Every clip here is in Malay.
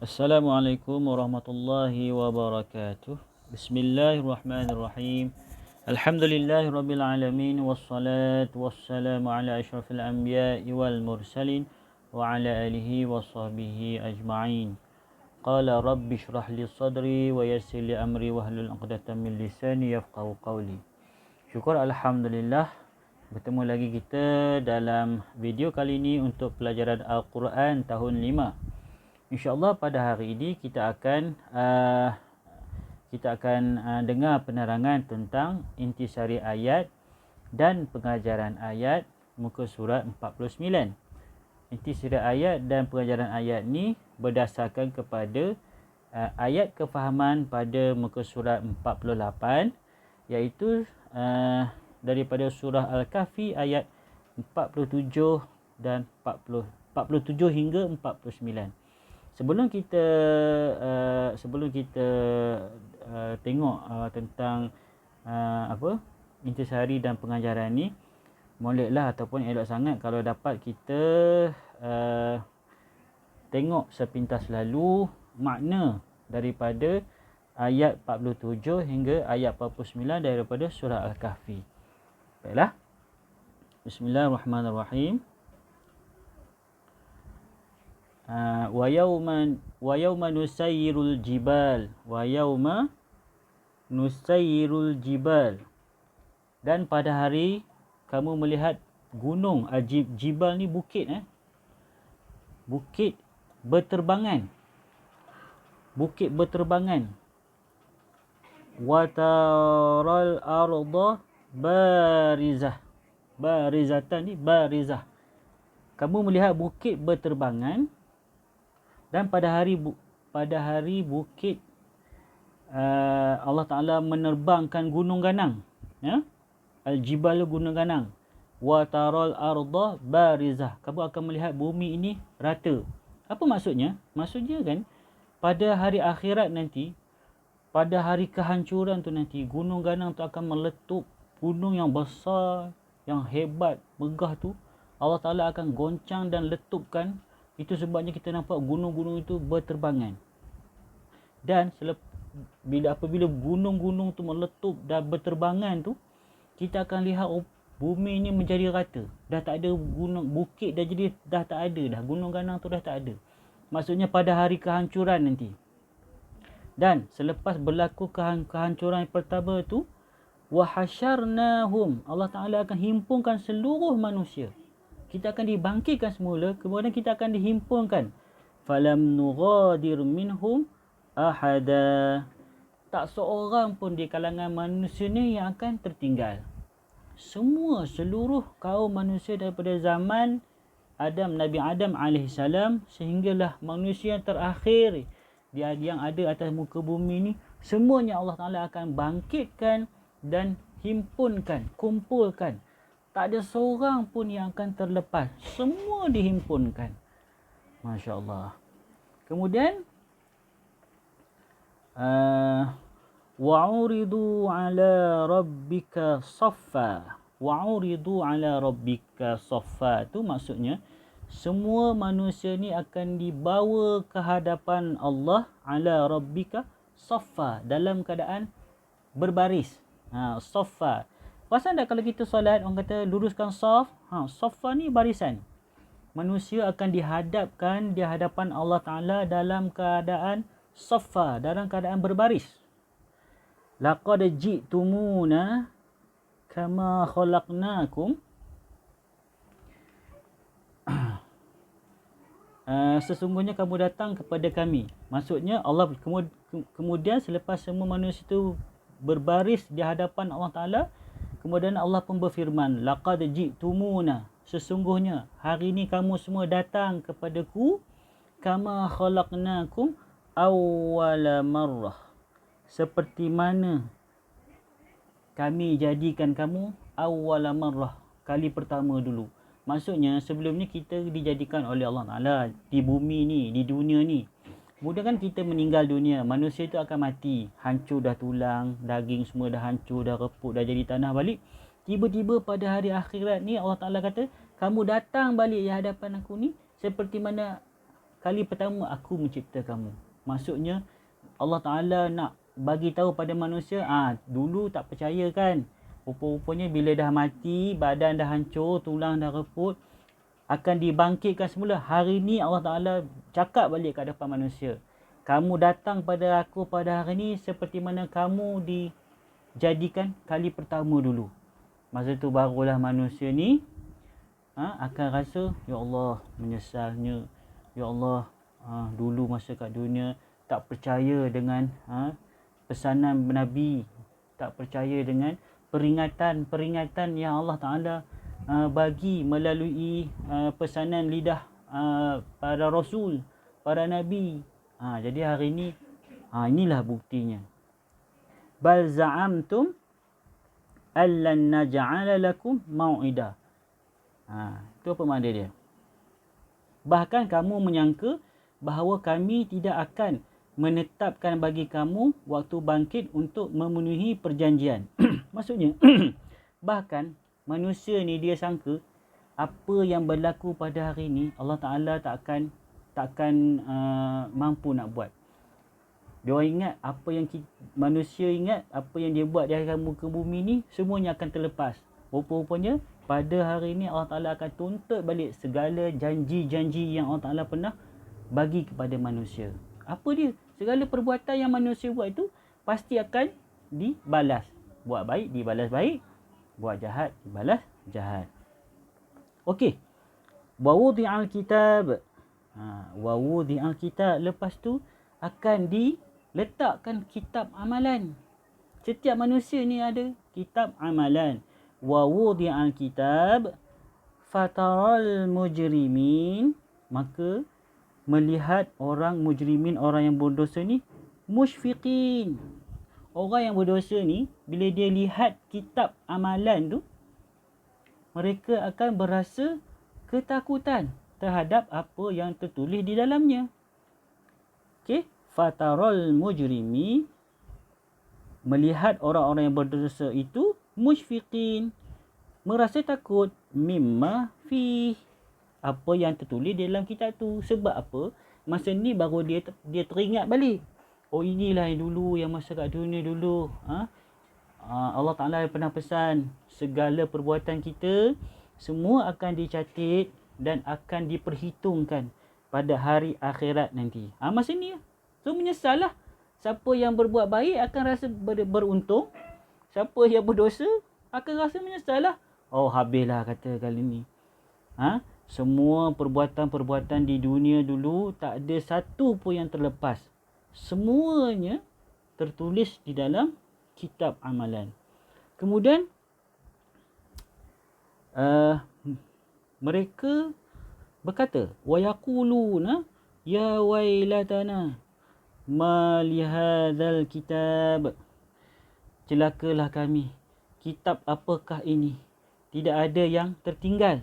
Assalamualaikum warahmatullahi wabarakatuh. Bismillahirrahmanirrahim. Alhamdulillahirabbil alamin wassalatu wassalamu ala asyrafil anbiya'i wal mursalin wa ala alihi washabbihi ajma'in. Qala rabbi shrah li sadri wa yassir li amri wahlul 'uqdatam min lisani yafqahu qawli. Syukur alhamdulillah, bertemu lagi kita dalam video kali ini untuk pelajaran Al-Quran tahun 5. InsyaAllah pada hari ini kita akan dengar penerangan tentang intisari ayat dan pengajaran ayat muka surat 49. Intisari ayat dan pengajaran ayat ni berdasarkan kepada ayat kefahaman pada muka surat 48, iaitu daripada surah Al-Kahfi ayat 47 dan 47 hingga 49. Sebelum kita tengok tentang intisari dan pengajaran ni, moleklah ataupun elok sangat kalau dapat kita tengok sepintas lalu makna daripada ayat 47 hingga ayat 49 daripada surah Al-Kahfi. Baiklah. Bismillahirrahmanirrahim. Wa yawma nusayyirul jibal dan pada hari kamu melihat gunung. Jibal ni bukit, bukit berterbangan. Wa taral arda barizatan ni barizah. Kamu melihat bukit berterbangan. Dan pada hari bukit Allah Ta'ala menerbangkan gunung ganang, Al-Jibal, gunung ganang. Wa taral arda barizah. Kamu akan melihat bumi ini rata. Apa maksudnya? Maksudnya kan, pada hari akhirat nanti, pada hari kehancuran tu nanti, gunung ganang tu akan meletup. Gunung yang besar, yang hebat, megah tu, Allah Ta'ala akan goncang dan letupkan. Itu sebabnya kita nampak gunung-gunung itu berterbangan. Dan apabila gunung-gunung tu meletup dan berterbangan tu, kita akan lihat bumi ini menjadi rata. Dah tak ada gunung, bukit dah jadi dah tak ada dah. Gunung ganang tu dah tak ada. Maksudnya pada hari kehancuran nanti. Dan selepas berlaku kehancuran yang pertama tu, wa hasyarnahum, Allah Ta'ala akan himpunkan seluruh manusia. Kita akan dibangkitkan semula, kemudian kita akan dihimpunkan. Falam nughadir minhum ahada. Tak seorang pun di kalangan manusia ni yang akan tertinggal. Seluruh kaum manusia daripada zaman Nabi Adam AS sehinggalah manusia yang terakhir yang ada atas muka bumi ni, semuanya Allah Ta'ala akan bangkitkan dan himpunkan, kumpulkan. Tak ada seorang pun yang akan terlepas. Semua dihimpunkan. Masya Allah. Kemudian, wa'uridu ala rabbika saffa. Wa'uridu ala rabbika saffa. Itu maksudnya, semua manusia ni akan dibawa ke hadapan Allah ala rabbika saffa. Dalam keadaan berbaris. Saffa. Pasal tak kalau kita solat, orang kata luruskan saf. Saffa ni barisan. Manusia akan dihadapkan di hadapan Allah Ta'ala dalam keadaan saffa, dalam keadaan berbaris. Laqad ji'tumuna kama khalaqnakum. Sesungguhnya kamu datang kepada kami. Maksudnya Allah kemudian selepas semua manusia itu berbaris di hadapan Allah Ta'ala, kemudian Allah pun berfirman, laqad ji'tumuna, sesungguhnya hari ini kamu semua datang kepadaku, kama khalaqnakum awwala marrah, seperti mana kami jadikan kamu awwala marrah, kali pertama dulu. Maksudnya sebelum ni kita dijadikan oleh Allah Ta'ala di bumi ni, di dunia ni. Kemudian kan kita meninggal dunia, manusia itu akan mati, hancur dah tulang, daging semua dah hancur, dah reput, dah jadi tanah balik. Tiba-tiba pada hari akhirat ni Allah Ta'ala kata, kamu datang balik di hadapan aku ni seperti mana kali pertama aku mencipta kamu. Maksudnya Allah Ta'ala nak bagi tahu pada manusia, dulu tak percaya kan. Rupa-rupanya bila dah mati, badan dah hancur, tulang dah reput, akan dibangkitkan semula. Hari ni Allah Ta'ala cakap balik ke hadapan manusia. Kamu datang pada aku pada hari ni seperti mana kamu dijadikan kali pertama dulu. Masa tu barulah manusia ni akan rasa, ya Allah, menyesalnya. Ya Allah, dulu masa kat dunia tak percaya dengan pesanan Nabi. Tak percaya dengan peringatan-peringatan yang Allah Ta'ala bagi melalui pesanan lidah para Rasul, para Nabi. Jadi hari ini, inilah buktinya. Bal za'amtum allan naj'ala lakum mau'ida. Itu apa makna dia? Bahkan kamu menyangka bahawa kami tidak akan menetapkan bagi kamu waktu bangkit untuk memenuhi perjanjian. Maksudnya, bahkan manusia ni dia sangka apa yang berlaku pada hari ni Allah Ta'ala takkan mampu nak buat. Dia orang ingat apa yang manusia ingat apa yang dia buat di atas muka bumi ni semuanya akan terlepas. Rupa-rupanya pada hari ini Allah Ta'ala akan tuntut balik segala janji-janji yang Allah Ta'ala pernah bagi kepada manusia. Apa dia? Segala perbuatan yang manusia buat itu pasti akan dibalas. Buat baik, dibalas baik. Buat jahat, dibalas jahat. Okey. Wa wudi'al kitab. Wa wudi'al kitab. Lepas tu akan diletakkan kitab amalan. Setiap manusia ni ada kitab amalan. Wa wudi'al kitab fataral mujrimin, maka melihat orang mujrimin, orang yang berdosa ni, musyfiqin. Orang yang berdosa ni bila dia lihat kitab amalan tu, mereka akan berasa ketakutan terhadap apa yang tertulis di dalamnya. Okey, fataral mujrimi, melihat orang-orang yang berdosa itu, musyfiqin, merasa takut, mimma fi, apa yang tertulis dalam kitab tu. Sebab apa? Masa ni baru dia teringat balik. Oh, inilah yang dulu, yang masa kat dunia dulu. Allah Ta'ala pernah pesan segala perbuatan kita semua akan dicatat dan akan diperhitungkan pada hari akhirat nanti. Masa ni so menyesal lah. Siapa yang berbuat baik akan rasa beruntung. Siapa yang berdosa akan rasa menyesal lah. Oh, habislah kata kali ni. Semua perbuatan-perbuatan di dunia dulu tak ada satu pun yang terlepas. Semuanya tertulis di dalam kitab amalan. Kemudian mereka berkata, wa yaquluna ya wailatana ma li hadzal kitab, celakalah kami, kitab apakah ini, tidak ada yang tertinggal.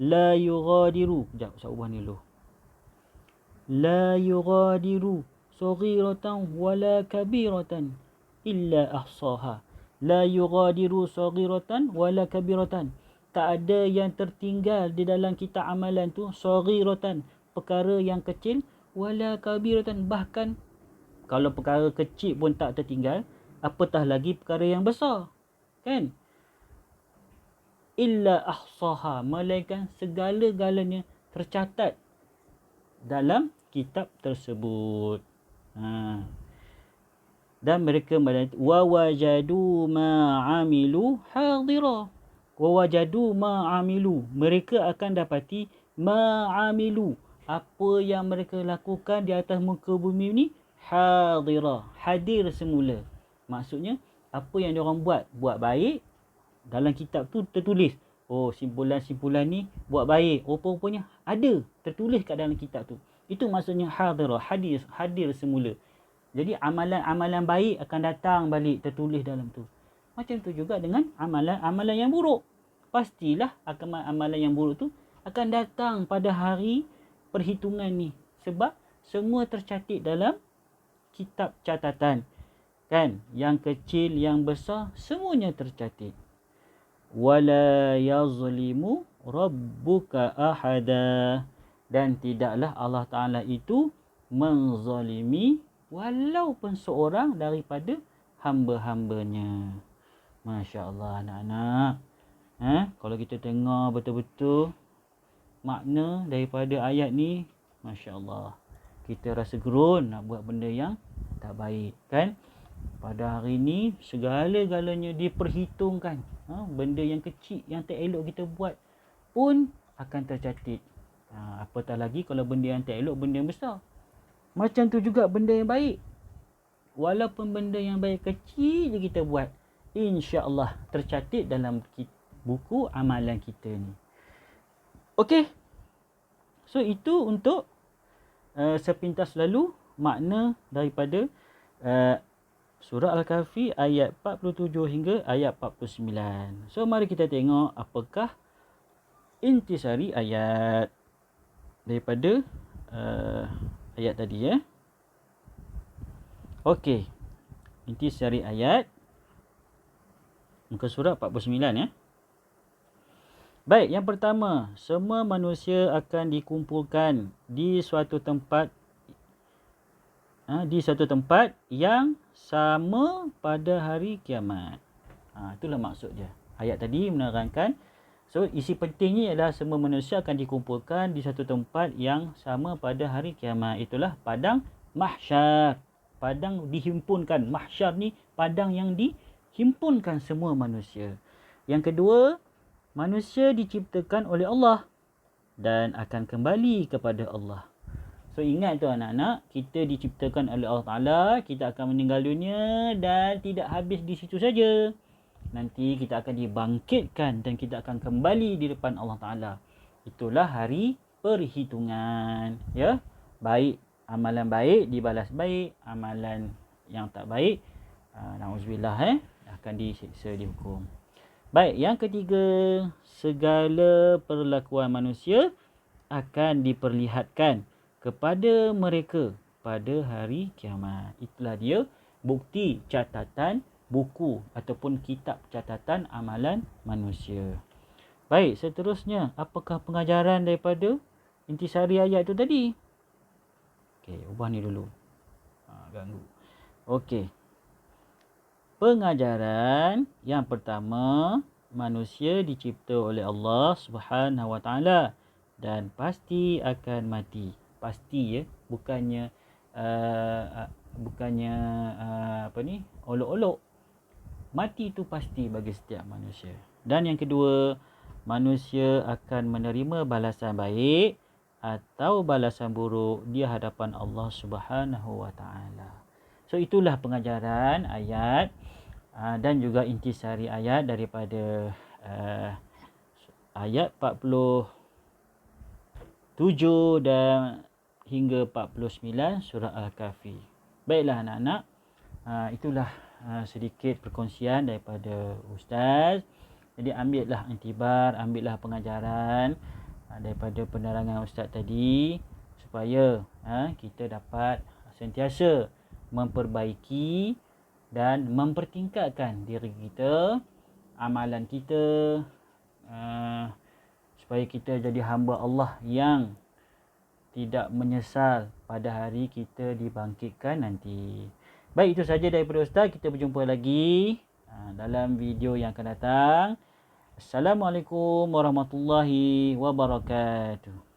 La yughadiru, sekejap saya ubah ni dulu. La yughadiru saghiratan wala kabiratan illa ahsaha. La yughadiru saghiratan wala kabiratan, tak ada yang tertinggal di dalam kitab amalan tu, saghiratan, perkara yang kecil, wala kabiratan, bahkan kalau perkara kecil pun tak tertinggal, apatah lagi perkara yang besar, kan? Illa ahsaha, melainkan segala-galanya tercatat dalam kitab tersebut. Dan mereka wa wajadu ma amilu hadira. Wa wajadu ma amilu, mereka akan dapati ma amilu, apa yang mereka lakukan di atas muka bumi ni, hadira, hadir semula. Maksudnya apa yang diorang buat baik, dalam kitab tu tertulis. Oh, simpulan-simpulan ni buat baik, rupa-rupanya ada tertulis kat dalam kitab tu. Itu maksudnya hadira, hadir semula. Jadi amalan-amalan baik akan datang balik tertulis dalam tu. Macam tu juga dengan amalan-amalan yang buruk. Pastilah amalan yang buruk tu akan datang pada hari perhitungan ni. Sebab semua tercatat dalam kitab catatan. Kan? Yang kecil, yang besar, semuanya tercatat. Wala yazlimu rabbuka ahada. dan tidaklah Allah Ta'ala itu menzalimi walaupun seorang daripada hamba-hambanya. Masya Allah anak-anak. Kalau kita dengar betul-betul makna daripada ayat ni, Masya Allah, kita rasa gerun nak buat benda yang tak baik kan. Pada hari ni segala-galanya diperhitungkan. Benda yang kecil yang tak elok kita buat pun akan tercatat. Apatah lagi kalau benda yang tak elok, benda yang besar. Macam tu juga benda yang baik. Walaupun benda yang baik kecil je kita buat, insya-Allah tercatat dalam buku amalan kita ni. Okey. So itu untuk sepintas lalu makna daripada surah Al-Kahfi ayat 47 hingga ayat 49. So mari kita tengok apakah intisari ayat daripada ayat tadi ya. Okey. Intisari ayat muka surat 49 ya. Baik, yang pertama, semua manusia akan dikumpulkan di suatu tempat yang sama pada hari kiamat. Itulah maksud dia. Ayat tadi menerangkan, so isi pentingnya adalah semua manusia akan dikumpulkan di satu tempat yang sama pada hari kiamat. Itulah padang mahsyar. Padang dihimpunkan. Mahsyar ni padang yang dihimpunkan semua manusia. Yang kedua, manusia diciptakan oleh Allah dan akan kembali kepada Allah. So ingat tu anak-anak, kita diciptakan oleh Allah Ta'ala, kita akan meninggal dunia dan tidak habis di situ saja. Nanti kita akan dibangkitkan dan kita akan kembali di depan Allah Ta'ala. Itulah hari perhitungan. Ya, baik, amalan baik dibalas baik, amalan yang tak baik, na'udzubillah, akan disiksa, dihukum. Baik, yang ketiga, segala perlakuan manusia akan diperlihatkan kepada mereka pada hari kiamat. Itulah dia bukti catatan buku ataupun kitab catatan amalan manusia. Baik, seterusnya, apakah pengajaran daripada intisari ayat itu tadi? Okey, ubah ni dulu. Ganggu. Okey. Pengajaran yang pertama, manusia dicipta oleh Allah Subhanahu Wa Taala dan pasti akan mati. Pasti ya, bukannya olok-olok. Mati itu pasti bagi setiap manusia. Dan yang kedua, manusia akan menerima balasan baik atau balasan buruk di hadapan Allah Subhanahu Wa Taala. So itulah pengajaran ayat dan juga intisari ayat daripada ayat 47 dan hingga 49 surah Al-Kahfi. Baiklah anak-anak, itulah sedikit perkongsian daripada Ustaz. Jadi ambillah intibar, ambillah pengajaran daripada penerangan Ustaz tadi supaya kita dapat sentiasa memperbaiki dan mempertingkatkan diri kita, amalan kita, supaya kita jadi hamba Allah yang tidak menyesal pada hari kita dibangkitkan nanti. Baik, itu saja daripada Ustaz. Kita berjumpa lagi dalam video yang akan datang. Assalamualaikum warahmatullahi wabarakatuh.